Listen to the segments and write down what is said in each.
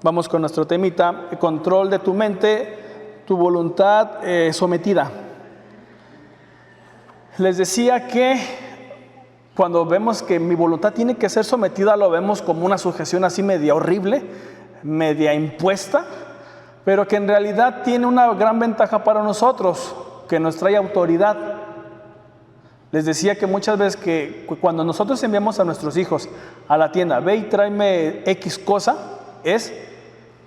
Vamos con nuestro temita, control de tu mente, tu voluntad sometida. Les decía que cuando vemos que mi voluntad tiene que ser sometida, lo vemos como una sujeción así media horrible, media impuesta, pero que en realidad tiene una gran ventaja para nosotros, que nos trae autoridad. Les decía que muchas veces que cuando nosotros enviamos a nuestros hijos a la tienda, ve y tráeme X cosa, es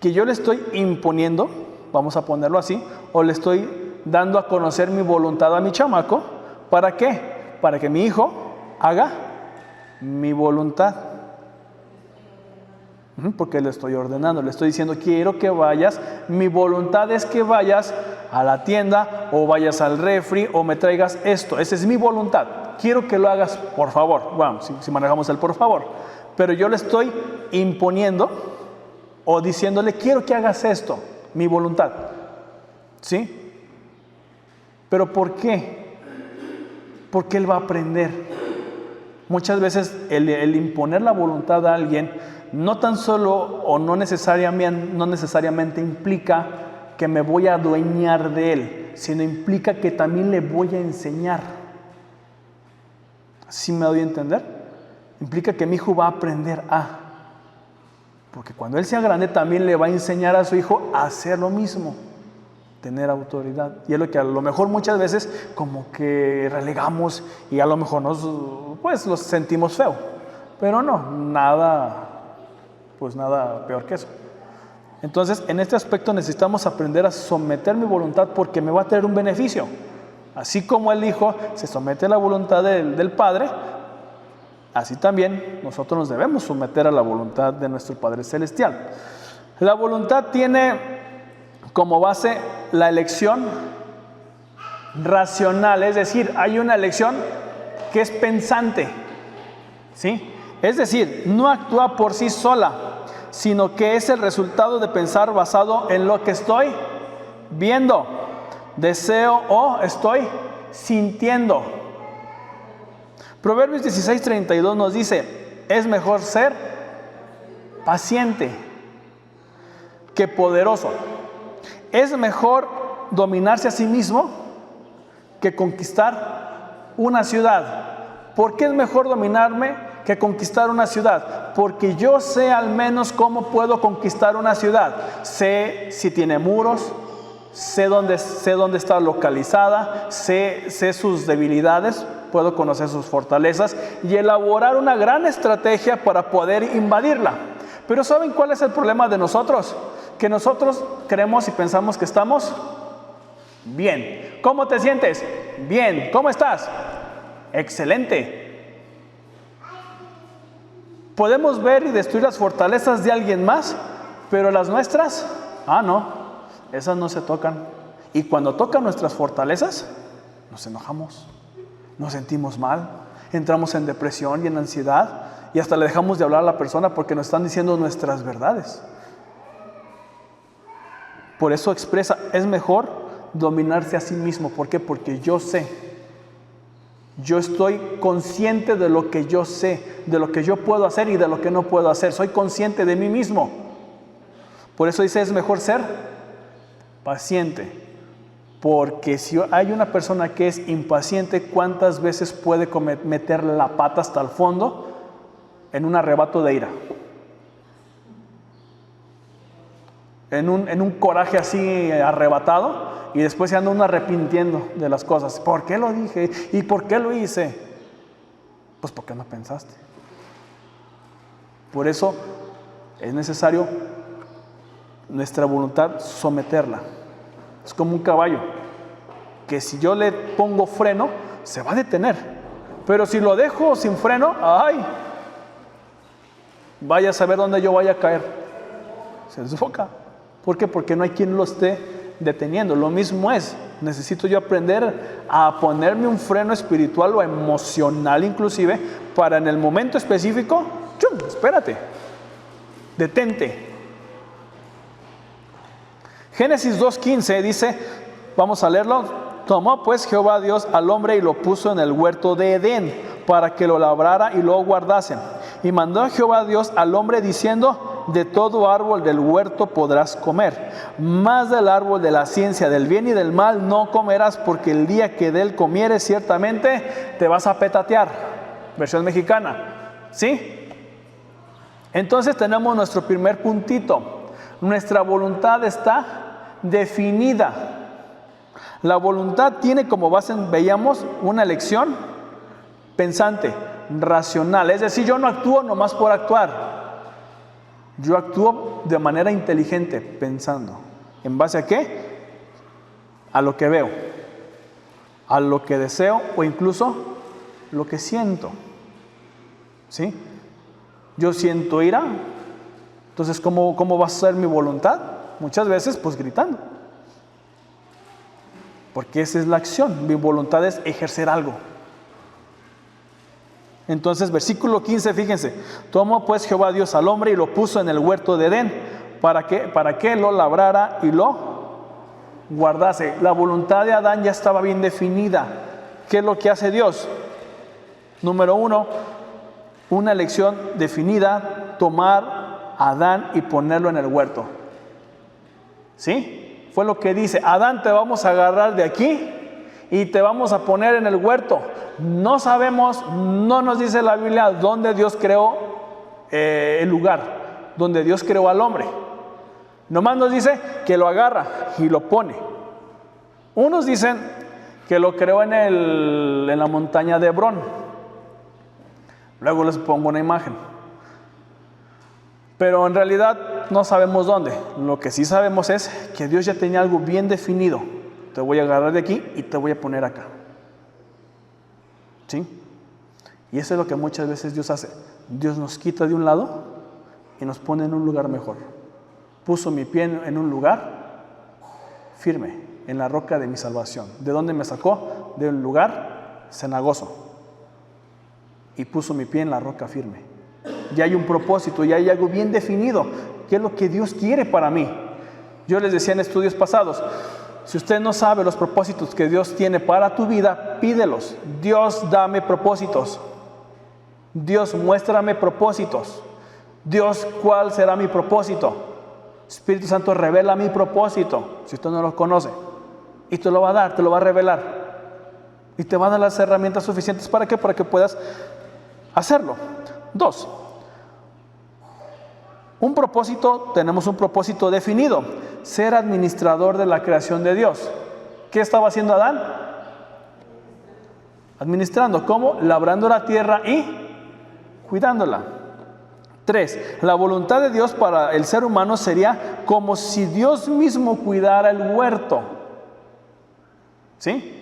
que yo le estoy imponiendo, vamos a ponerlo así, o le estoy dando a conocer mi voluntad a mi chamaco. ¿Para qué? Para que mi hijo haga mi voluntad. Porque le estoy ordenando, le estoy diciendo, quiero que vayas, mi voluntad es que vayas a la tienda o vayas al refri o me traigas esto. Esa es mi voluntad. Quiero que lo hagas, por favor. Bueno, si manejamos el por favor. Pero yo le estoy imponiendo o diciéndole, quiero que hagas esto, mi voluntad. ¿Sí? ¿Pero por qué? Porque él va a aprender. Muchas veces el imponer la voluntad a alguien no tan solo o no necesariamente implica que me voy a adueñar de él, sino implica que también le voy a enseñar. ¿Sí me doy a entender? Implica que mi hijo va a aprender porque cuando él sea grande también le va a enseñar a su hijo a hacer lo mismo, tener autoridad. Y es lo que a lo mejor muchas veces como que relegamos y a lo mejor los sentimos feo, pero no, nada peor que eso. Entonces, en este aspecto necesitamos aprender a someter mi voluntad porque me va a traer un beneficio. Así como el Hijo se somete a la voluntad del Padre, así también nosotros nos debemos someter a la voluntad de nuestro Padre Celestial. La voluntad tiene como base la elección racional, es decir, hay una elección que es pensante, ¿sí? Es decir, no actúa por sí sola, sino que es el resultado de pensar basado en lo que estoy viendo, deseo o estoy sintiendo. Proverbios 16:32 nos dice, es mejor ser paciente que poderoso. Es mejor dominarse a sí mismo que conquistar una ciudad. ¿Por qué es mejor dominarme que conquistar una ciudad? Porque yo sé al menos cómo puedo conquistar una ciudad. Sé si tiene muros, sé dónde está localizada, sé sus debilidades, puedo conocer sus fortalezas y elaborar una gran estrategia para poder invadirla. Pero ¿saben cuál es el problema de nosotros? Que nosotros creemos y pensamos que estamos bien. ¿Cómo te sientes? Bien. ¿Cómo estás? Excelente. Podemos ver y destruir las fortalezas de alguien más, pero las nuestras, no, esas no se tocan. Y cuando tocan nuestras fortalezas, nos enojamos, nos sentimos mal, entramos en depresión y en ansiedad, y hasta le dejamos de hablar a la persona porque nos están diciendo nuestras verdades. Por eso expresa, es mejor dominarse a sí mismo. ¿Por qué? Porque yo sé. Yo estoy consciente de lo que yo sé, de lo que yo puedo hacer y de lo que no puedo hacer. Soy consciente de mí mismo. Por eso dice, es mejor ser paciente. Porque si hay una persona que es impaciente, ¿cuántas veces puede meter la pata hasta el fondo en un arrebato de ira? En un coraje así arrebatado, y después se anda uno arrepintiendo de las cosas. ¿Por qué lo dije? ¿Y por qué lo hice? Pues porque no pensaste. Por eso es necesario nuestra voluntad someterla. Es como un caballo que si yo le pongo freno se va a detener, pero si lo dejo sin freno, vaya a saber dónde yo vaya a caer, se desfoca. ¿Por qué? Porque no hay quien lo esté deteniendo. Lo mismo es, necesito yo aprender a ponerme un freno espiritual o emocional inclusive, para en el momento específico, espérate, detente. Génesis 2:15 dice, vamos a leerlo, tomó pues Jehová Dios al hombre y lo puso en el huerto de Edén, para que lo labrara y lo guardase. Y mandó Jehová Dios al hombre diciendo, de todo árbol del huerto podrás comer, mas del árbol de la ciencia del bien y del mal no comerás, porque el día que de él comieres ciertamente te vas a petatear. Versión mexicana, ¿sí? Entonces tenemos nuestro primer puntito. Nuestra voluntad está definida. La voluntad tiene como base, veíamos, una elección pensante, racional. Es decir, yo no actúo nomás por actuar. Yo actúo de manera inteligente, pensando. ¿En base a qué? A lo que veo, a lo que deseo o incluso lo que siento. ¿Sí? Yo siento ira. Entonces, ¿cómo va a ser mi voluntad? Muchas veces, pues gritando. Porque esa es la acción. Mi voluntad es ejercer algo. Entonces, versículo 15, fíjense. Tomó pues Jehová Dios al hombre y lo puso en el huerto de Edén. ¿Para que lo labrara y lo guardase? La voluntad de Adán ya estaba bien definida. ¿Qué es lo que hace Dios? Número 1, una elección definida, tomar a Adán y ponerlo en el huerto. ¿Sí? Fue lo que dice: Adán, te vamos a agarrar de aquí y te vamos a poner en el huerto. No sabemos, no nos dice la Biblia dónde Dios creó el lugar, donde Dios creó al hombre. Nomás nos dice que lo agarra y lo pone. Unos dicen que lo creó en la montaña de Hebrón. Luego les pongo una imagen. Pero en realidad no sabemos dónde. Lo que sí sabemos es que Dios ya tenía algo bien definido. Te voy a agarrar de aquí y te voy a poner acá. ¿Sí? Y eso es lo que muchas veces Dios hace. Dios nos quita de un lado y nos pone en un lugar mejor. Puso mi pie en un lugar firme, en la roca de mi salvación. ¿De dónde me sacó? De un lugar cenagoso. Y puso mi pie en la roca firme. Ya hay un propósito, ya hay algo bien definido. ¿Qué es lo que Dios quiere para mí? Yo les decía en estudios pasados, si usted no sabe los propósitos que Dios tiene para tu vida, pídelos. Dios, dame propósitos. Dios, muéstrame propósitos. Dios, ¿cuál será mi propósito? Espíritu Santo, revela mi propósito. Si usted no lo conoce, y te lo va a dar, te lo va a revelar. Y te va a dar las herramientas suficientes. ¿Para qué? Para que puedas hacerlo. 2. Un propósito, tenemos un propósito definido: ser administrador de la creación de Dios. ¿Qué estaba haciendo Adán? Administrando. ¿Cómo? Labrando la tierra y cuidándola. 3. La voluntad de Dios para el ser humano sería como si Dios mismo cuidara el huerto. ¿Sí?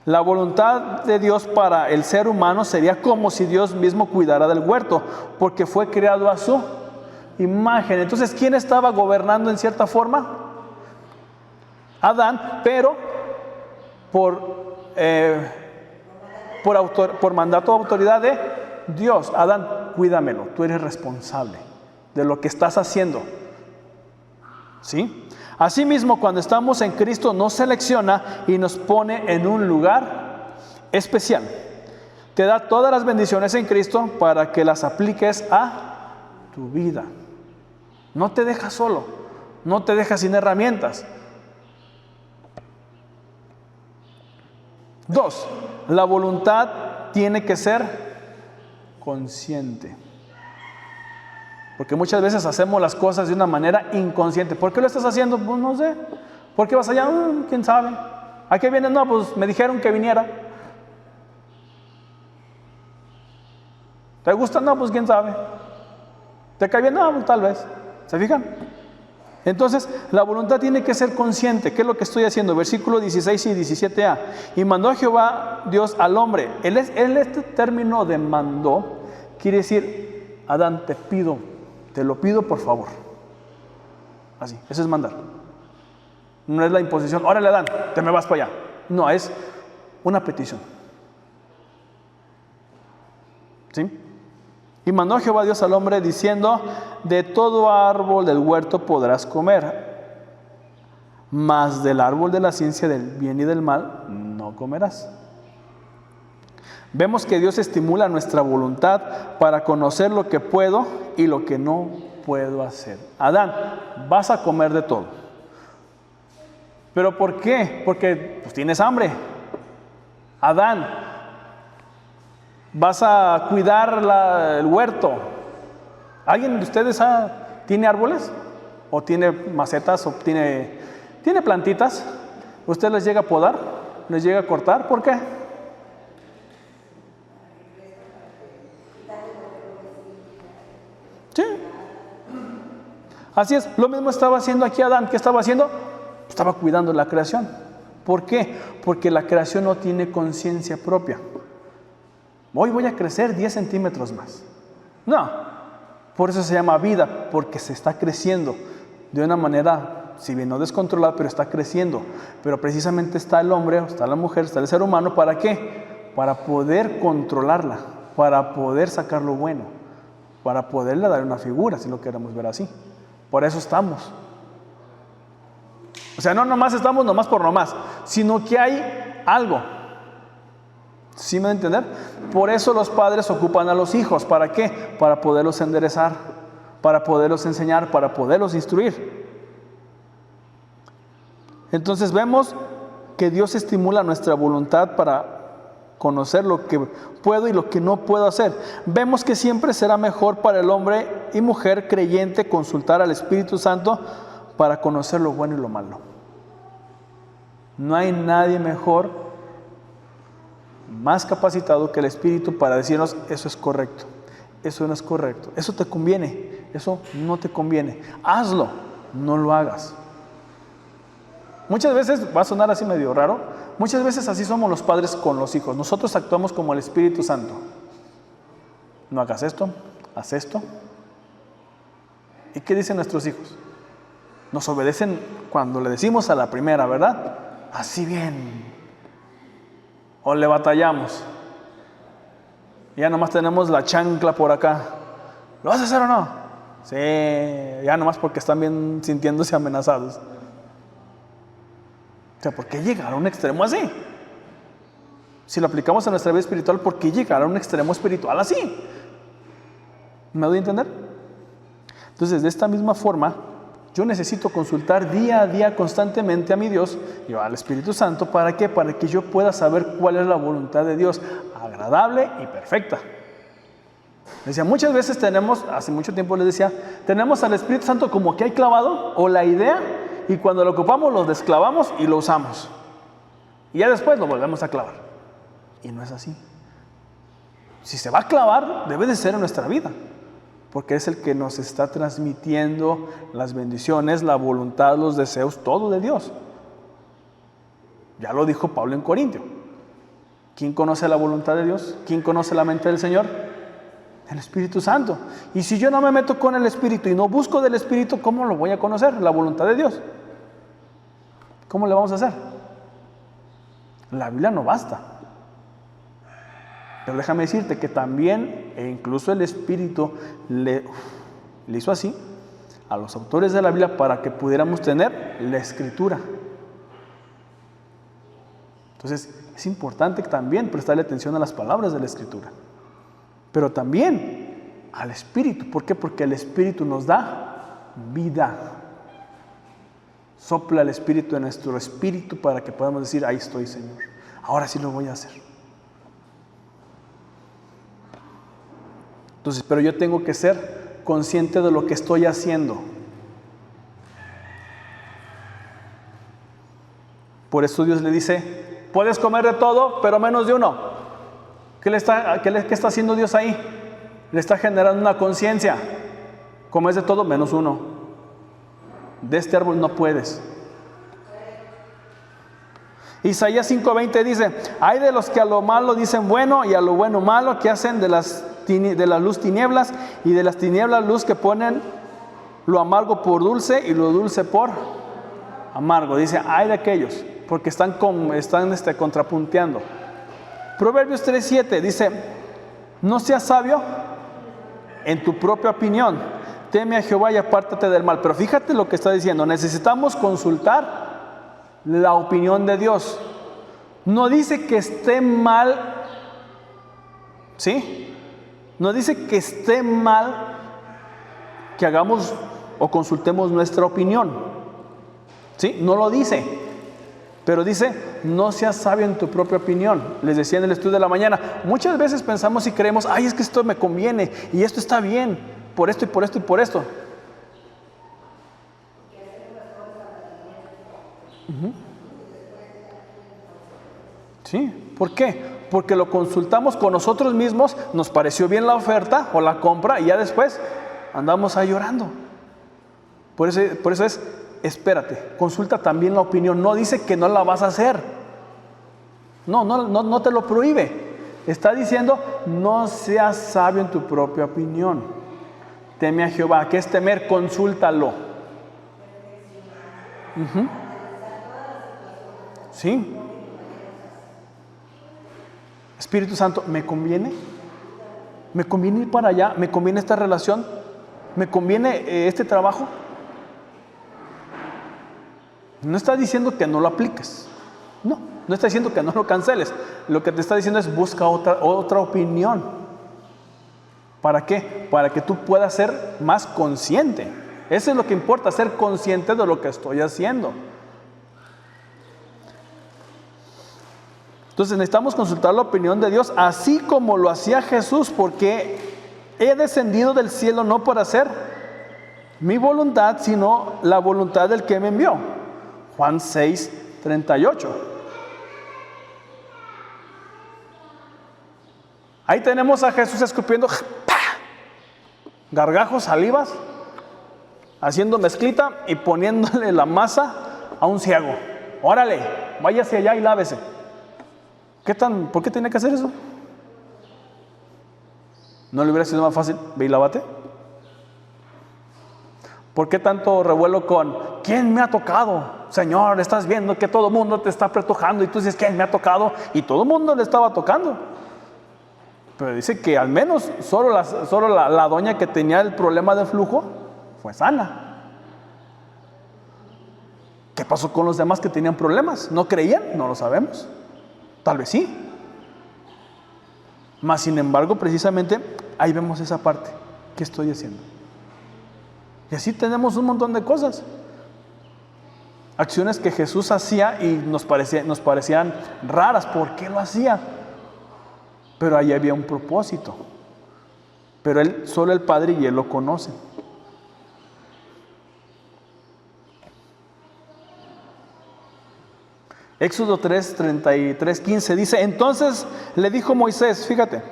La voluntad de Dios para el ser humano sería como si Dios mismo cuidara del huerto, porque fue creado a su imagen. Entonces, ¿quién estaba gobernando en cierta forma? Adán, pero por mandato o autoridad de Dios. Adán, cuídamelo, tú eres responsable de lo que estás haciendo. ¿Sí? Asimismo, cuando estamos en Cristo, nos selecciona y nos pone en un lugar especial. Te da todas las bendiciones en Cristo para que las apliques a tu vida. No te deja solo, no te deja sin herramientas. 2. La voluntad tiene que ser consciente. Porque muchas veces hacemos las cosas de una manera inconsciente. ¿Por qué lo estás haciendo? Pues no sé. ¿Por qué vas allá? ¿Quién sabe? ¿A qué vienes? No, pues me dijeron que viniera. ¿Te gusta? No, pues quién sabe. ¿Te cae bien? No, pues tal vez. ¿Se fijan? Entonces, la voluntad tiene que ser consciente. ¿Qué es lo que estoy haciendo? Versículo 16 y 17a. Y mandó a Jehová Dios al hombre. Este término de mandó quiere decir: Adán, te lo pido por favor. Así, eso es mandar. No es la imposición: órale Adán, te me vas para allá. No, es una petición. ¿Sí? Y mandó Jehová Dios al hombre diciendo: de todo árbol del huerto podrás comer, mas del árbol de la ciencia del bien y del mal no comerás. Vemos que Dios estimula nuestra voluntad para conocer lo que puedo y lo que no puedo hacer. Adán, vas a comer de todo. ¿Pero por qué? Porque pues, tienes hambre. Adán, vas a cuidar el huerto. ¿Alguien de ustedes tiene árboles? ¿O tiene macetas? ¿O tiene plantitas? ¿Usted les llega a podar? ¿Les llega a cortar? ¿Por qué? Sí. Así es. Lo mismo estaba haciendo aquí Adán. ¿Qué estaba haciendo? Estaba cuidando la creación. ¿Por qué? Porque la creación no tiene conciencia propia. Hoy voy a crecer 10 centímetros más. No. Por eso se llama vida, porque se está creciendo de una manera, si bien no descontrolada, pero está creciendo. Pero precisamente está el hombre, está la mujer, está el ser humano. ¿Para qué? Para poder controlarla, para poder sacar lo bueno, para poderle dar una figura, si lo queremos ver así. Por eso estamos. O sea, no nomás estamos nomás por nomás, sino que hay algo. ¿Sí me van a entender? Por eso los padres ocupan a los hijos. ¿Para qué? Para poderlos enderezar, para poderlos enseñar, para poderlos instruir. Entonces vemos que Dios estimula nuestra voluntad para conocer lo que puedo y lo que no puedo hacer. Vemos que siempre será mejor para el hombre y mujer creyente consultar al Espíritu Santo para conocer lo bueno y lo malo. No hay nadie mejor, más capacitado que el Espíritu para decirnos eso es correcto, eso no es correcto, eso te conviene, eso no te conviene, hazlo, no lo hagas. Muchas veces, va a sonar así medio raro, muchas veces así somos los padres con los hijos. Nosotros actuamos como el Espíritu Santo. No hagas esto, haz esto. ¿Y qué dicen nuestros hijos? Nos obedecen cuando le decimos a la primera, ¿verdad? Así bien. O le batallamos. Ya nomás tenemos la chancla por acá. ¿Lo vas a hacer o no? Sí, ya nomás porque están bien sintiéndose amenazados. O sea, ¿por qué llegar a un extremo así? Si lo aplicamos a nuestra vida espiritual, ¿por qué llegar a un extremo espiritual así? ¿Me doy a entender? Entonces, de esta misma forma, yo necesito consultar día a día constantemente a mi Dios y al Espíritu Santo. ¿Para qué? Para que yo pueda saber cuál es la voluntad de Dios, agradable y perfecta. Decía, muchas veces tenemos, hace mucho tiempo les decía, tenemos al Espíritu Santo como que hay clavado o la idea, y cuando lo ocupamos lo desclavamos y lo usamos. Y ya después lo volvemos a clavar. Y no es así. Si se va a clavar, debe de ser en nuestra vida, porque es el que nos está transmitiendo las bendiciones, la voluntad, los deseos, todo de Dios. Ya lo dijo Pablo en Corintio. ¿Quién conoce la voluntad de Dios? ¿Quién conoce la mente del Señor? El Espíritu Santo. Y si yo no me meto con el Espíritu y no busco del Espíritu, ¿cómo lo voy a conocer? La voluntad de Dios. ¿Cómo le vamos a hacer? La Biblia no basta. Pero déjame decirte que también, e incluso el Espíritu le hizo así a los autores de la Biblia para que pudiéramos tener la Escritura. Entonces, es importante también prestarle atención a las palabras de la Escritura. Pero también al Espíritu. ¿Por qué? Porque el Espíritu nos da vida. Sopla el Espíritu en nuestro espíritu para que podamos decir, ahí estoy, Señor. Ahora sí lo voy a hacer. Entonces, pero yo tengo que ser consciente de lo que estoy haciendo. Por eso Dios le dice, puedes comer de todo, pero menos de uno. ¿Qué está haciendo Dios ahí? Le está generando una conciencia. Comes de todo, menos uno. De este árbol no puedes. Isaías 5:20 dice, hay de los que a lo malo dicen bueno y a lo bueno malo, que hacen de la luz tinieblas y de las tinieblas luz, que ponen lo amargo por dulce y lo dulce por amargo. Dice, hay de aquellos, porque están contrapunteando. Proverbios 3:7 dice, no seas sabio en tu propia opinión, teme a Jehová y apártate del mal. Pero fíjate lo que está diciendo, necesitamos consultar la opinión de Dios. No dice que esté mal, ¿sí? No dice que esté mal que hagamos o consultemos nuestra opinión. ¿Sí? No lo dice, pero dice, no seas sabio en tu propia opinión. Les decía en el estudio de la mañana, muchas veces pensamos y creemos, ay, es que esto me conviene y esto está bien, por esto y por esto y por esto. ¿Sí? ¿Por qué? Porque lo consultamos con nosotros mismos, nos pareció bien la oferta o la compra y ya después andamos ahí llorando. Por eso es, espérate, consulta también la opinión. No dice que no la vas a hacer. No te lo prohíbe. Está diciendo, no seas sabio en tu propia opinión. Teme a Jehová. ¿Qué es temer? Consúltalo. Sí. Espíritu Santo, ¿me conviene? ¿Me conviene ir para allá? ¿Me conviene esta relación? ¿Me conviene este trabajo? No está diciendo que no lo apliques. No está diciendo que no lo canceles. Lo que te está diciendo es busca otra opinión. ¿Para qué? Para que tú puedas ser más consciente. Eso es lo que importa, ser consciente de lo que estoy haciendo. Entonces necesitamos consultar la opinión de Dios, así como lo hacía Jesús, porque he descendido del cielo no para hacer mi voluntad, sino la voluntad del que me envió. Juan 6:38. Ahí tenemos a Jesús escupiendo gargajos, salivas, haciendo mezclita y poniéndole la masa a un ciego. Órale, váyase allá y lávese. ¿Por qué tiene que hacer eso? ¿No le hubiera sido más fácil? Ve y lávate. ¿Por qué tanto revuelo con quién me ha tocado? Señor, estás viendo que todo el mundo te está apretujando y tú dices, ¿quién me ha tocado? Y todo el mundo le estaba tocando. Pero dice que al menos solo la doña que tenía el problema de flujo fue sana. ¿Qué pasó con los demás que tenían problemas? ¿No creían? No lo sabemos. Tal vez sí. Mas sin embargo, precisamente ahí vemos esa parte. ¿Qué estoy haciendo? Y así tenemos un montón de cosas. Acciones que Jesús hacía y nos parecían raras. ¿Por qué lo hacía? Pero ahí había un propósito. Pero solo el Padre y Él lo conocen. Éxodo 3:33-15 dice, entonces le dijo Moisés, fíjate,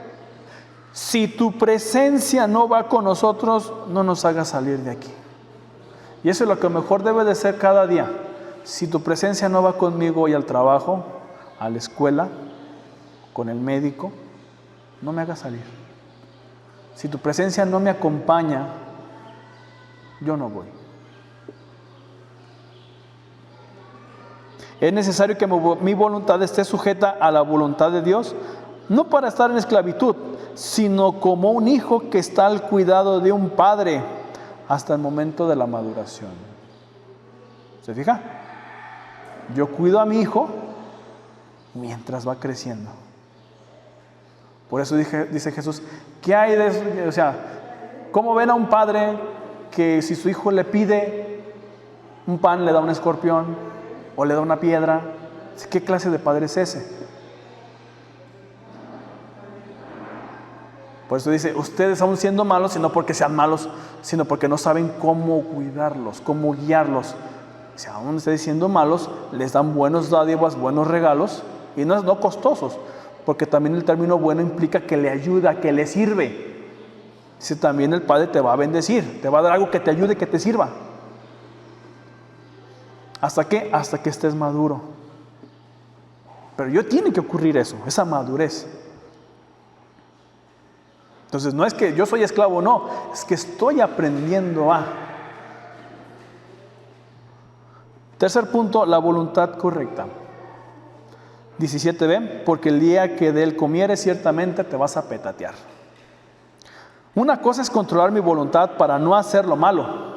si tu presencia no va con nosotros, no nos hagas salir de aquí. Y eso es lo que mejor debe de ser cada día. Si tu presencia no va conmigo hoy al trabajo, a la escuela, con el médico, no me hagas salir. Si tu presencia no me acompaña, yo no voy. Es necesario que mi voluntad esté sujeta a la voluntad de Dios, no para estar en esclavitud, sino como un hijo que está al cuidado de un padre hasta el momento de la maduración. ¿Se fija? Yo cuido a mi hijo mientras va creciendo. Por eso dice Jesús, ¿qué hay de eso? O sea, ¿cómo ven a un padre que si su hijo le pide un pan, le da un escorpión? ¿O le da una piedra? ¿Qué clase de padre es ese? Por eso dice, ustedes aún siendo malos, y no porque sean malos, sino porque no saben cómo cuidarlos, cómo guiarlos. Si aún ustedes siendo malos, les dan buenos dádivas, buenos regalos, y no costosos, porque también el término bueno implica que le ayuda, que le sirve. Dice, también el Padre te va a bendecir, te va a dar algo que te ayude, que te sirva. ¿Hasta qué? Hasta que estés maduro. Pero tiene que ocurrir eso, esa madurez. Entonces no es que yo soy esclavo, no, es que estoy aprendiendo a. Tercer punto, la voluntad correcta. 17b, porque el día que de él comieres ciertamente te vas a petatear. Una cosa es controlar mi voluntad para no hacer lo malo,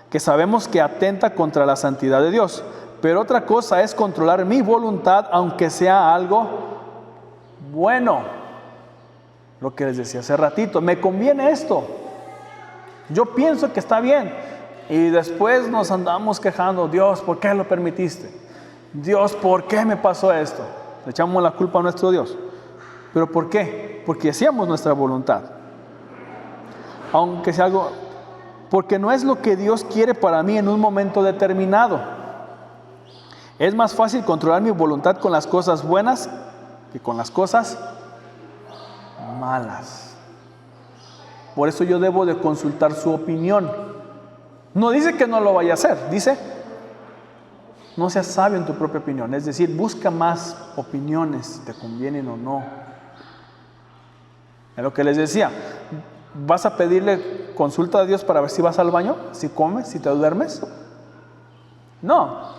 que sabemos que atenta contra la santidad de Dios. Pero otra cosa es controlar mi voluntad, aunque sea algo bueno. Lo que les decía hace ratito, me conviene esto. Yo pienso que está bien. Y después nos andamos quejando, Dios, ¿por qué lo permitiste? Dios, ¿por qué me pasó esto? Le echamos la culpa a nuestro Dios. ¿Pero por qué? Porque hacíamos nuestra voluntad. Aunque sea algo, porque no es lo que Dios quiere para mí en un momento determinado. Es más fácil controlar mi voluntad con las cosas buenas que con las cosas malas. Por eso yo debo de consultar su opinión. No dice que no lo vaya a hacer, dice, no seas sabio en tu propia opinión. Es decir, busca más opiniones, si te convienen o no. Es lo que les decía, ¿vas a pedirle consulta a Dios para ver si vas al baño? ¿Si comes? ¿Si te duermes? No.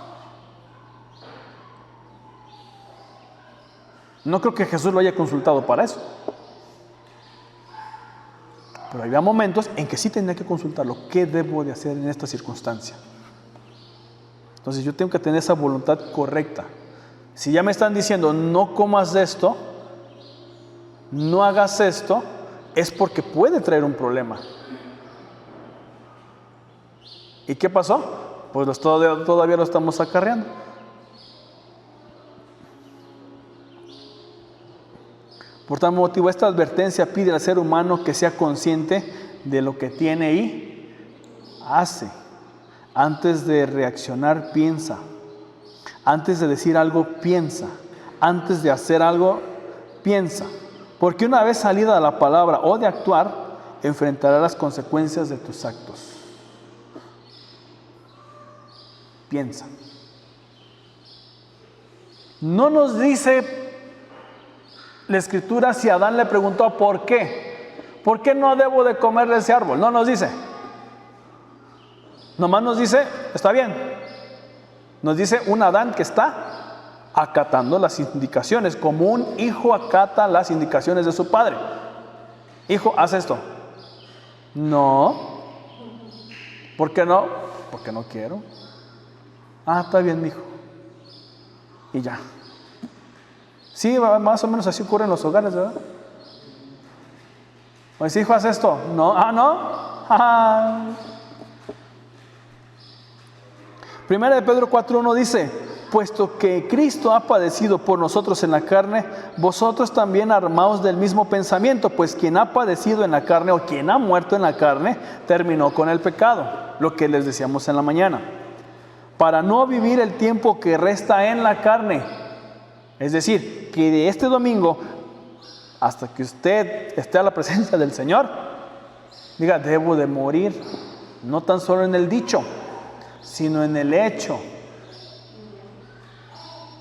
No creo que Jesús lo haya consultado para eso. Pero había momentos en que sí tenía que consultarlo. ¿Qué debo de hacer en esta circunstancia? Entonces yo tengo que tener esa voluntad correcta. Si ya me están diciendo, no comas esto, no hagas esto, es porque puede traer un problema. ¿Y qué pasó? Pues todavía lo estamos acarreando. Por tal motivo, esta advertencia pide al ser humano que sea consciente de lo que tiene y hace. Antes de reaccionar, piensa. Antes de decir algo, piensa. Antes de hacer algo, piensa. Porque una vez salida la palabra o de actuar, enfrentarás las consecuencias de tus actos. Piensa. No nos dice la Escritura si Adán le preguntó ¿por qué? ¿Por qué no debo de comer de ese árbol? No nos dice. Nomás nos dice, está bien. Nos dice un Adán que está acatando las indicaciones, como un hijo acata las indicaciones de su padre. Hijo, haz esto. No. ¿Por qué no? Porque no quiero. Ah, está bien, mijo. Y ya. Sí, más o menos así ocurre en los hogares, ¿verdad? Pues hijo, haz esto. No, no. Primera de Pedro 4:1 dice, puesto que Cristo ha padecido por nosotros en la carne, vosotros también armaos del mismo pensamiento, pues quien ha padecido en la carne o quien ha muerto en la carne, terminó con el pecado, lo que les decíamos en la mañana, para no vivir el tiempo que resta en la carne. Es decir, que de este domingo, hasta que usted esté a la presencia del Señor, diga, debo de morir, no tan solo en el dicho, sino en el hecho.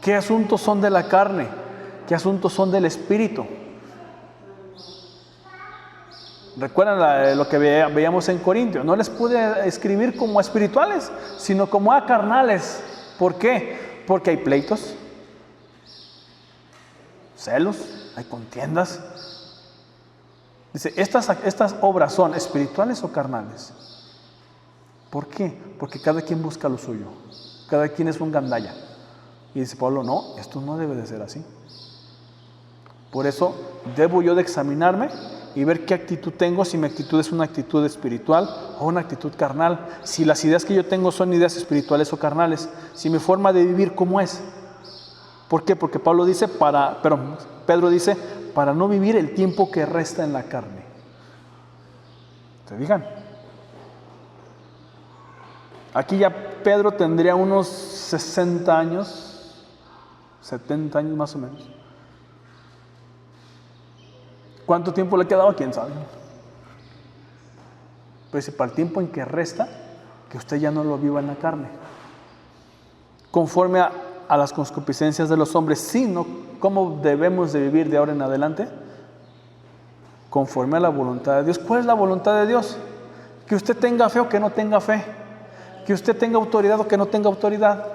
¿Qué asuntos son de la carne? ¿Qué asuntos son del espíritu? Recuerdan lo que veíamos en Corintios, no les pude escribir como espirituales, sino como carnales. ¿Por qué? Porque hay pleitos, celos, hay contiendas. Dice, estas obras son espirituales o carnales. ¿Por qué? Porque cada quien busca lo suyo, cada quien es un gandalla. Y dice Pablo, no, esto no debe de ser así. Por eso debo yo de examinarme y ver qué actitud tengo, si mi actitud es una actitud espiritual o una actitud carnal, si las ideas que yo tengo son ideas espirituales o carnales, si mi forma de vivir cómo es. ¿Por qué? Porque Pedro dice, para no vivir el tiempo que resta en la carne. ¿Se fijan? Aquí ya Pedro tendría unos 60 años, 70 años más o menos. ¿Cuánto tiempo le quedaba? ¿Quién sabe? Pues para el tiempo en que resta, que usted ya no lo viva en la carne. Conforme a las concupiscencias de los hombres, sino cómo debemos de vivir de ahora en adelante, conforme a la voluntad de Dios. ¿Cuál es la voluntad de Dios? Que usted tenga fe o que no tenga fe, que usted tenga autoridad o que no tenga autoridad,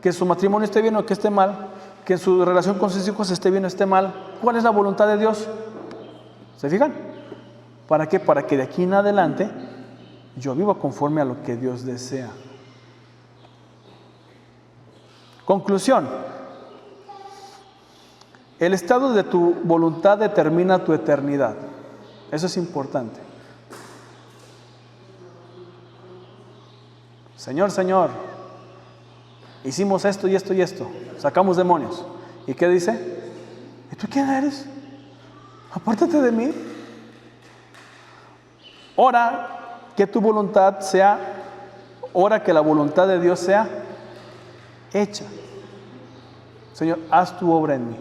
que su matrimonio esté bien o que esté mal, que su relación con sus hijos esté bien o esté mal. ¿Cuál es la voluntad de Dios? ¿Se fijan? ¿Para qué? Para que de aquí en adelante yo viva conforme a lo que Dios desea. Conclusión. El estado de tu voluntad determina tu eternidad. Eso es importante. Señor, Señor, hicimos esto y esto y esto, sacamos demonios. ¿Y qué dice? ¿Y tú quién eres? Apártate de mí. Ora que tu voluntad sea, ora que la voluntad de Dios sea hecha. Señor, haz tu obra en mí.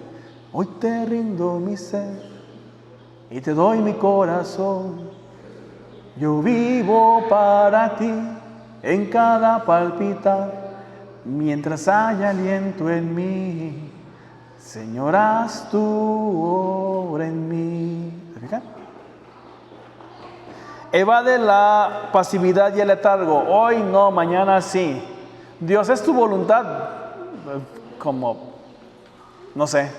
Hoy te rindo mi ser y te doy mi corazón. Yo vivo para ti en cada palpitar, mientras haya aliento en mí. Señor, haz tu obra en mí. ¿Se fijan? Evade la pasividad y el letargo. Hoy no, mañana sí. Dios, es tu voluntad. Como, no sé.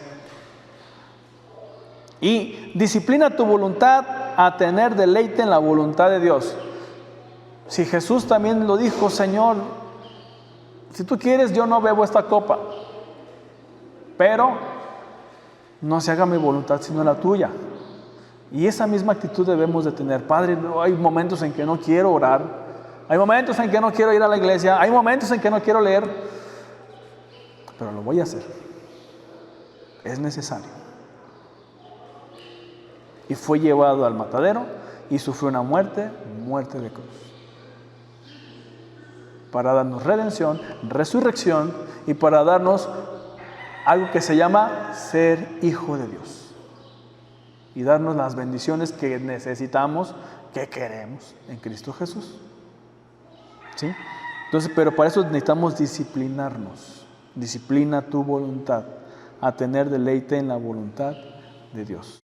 Y disciplina tu voluntad a tener deleite en la voluntad de Dios. Si Jesús también lo dijo, Señor, si tú quieres, yo no bebo esta copa, pero no se haga mi voluntad sino la tuya. Y esa misma actitud debemos de tener. Padre, hay momentos en que no quiero orar, hay momentos en que no quiero ir a la iglesia, hay momentos en que no quiero leer, pero lo voy a hacer. Es necesario. Y fue llevado al matadero y sufrió una muerte de cruz, para darnos redención, resurrección y para darnos algo que se llama ser hijo de Dios y darnos las bendiciones que necesitamos, que queremos en Cristo Jesús. ¿Sí? Entonces, pero para eso necesitamos disciplinarnos. Disciplina tu voluntad a tener deleite en la voluntad de Dios.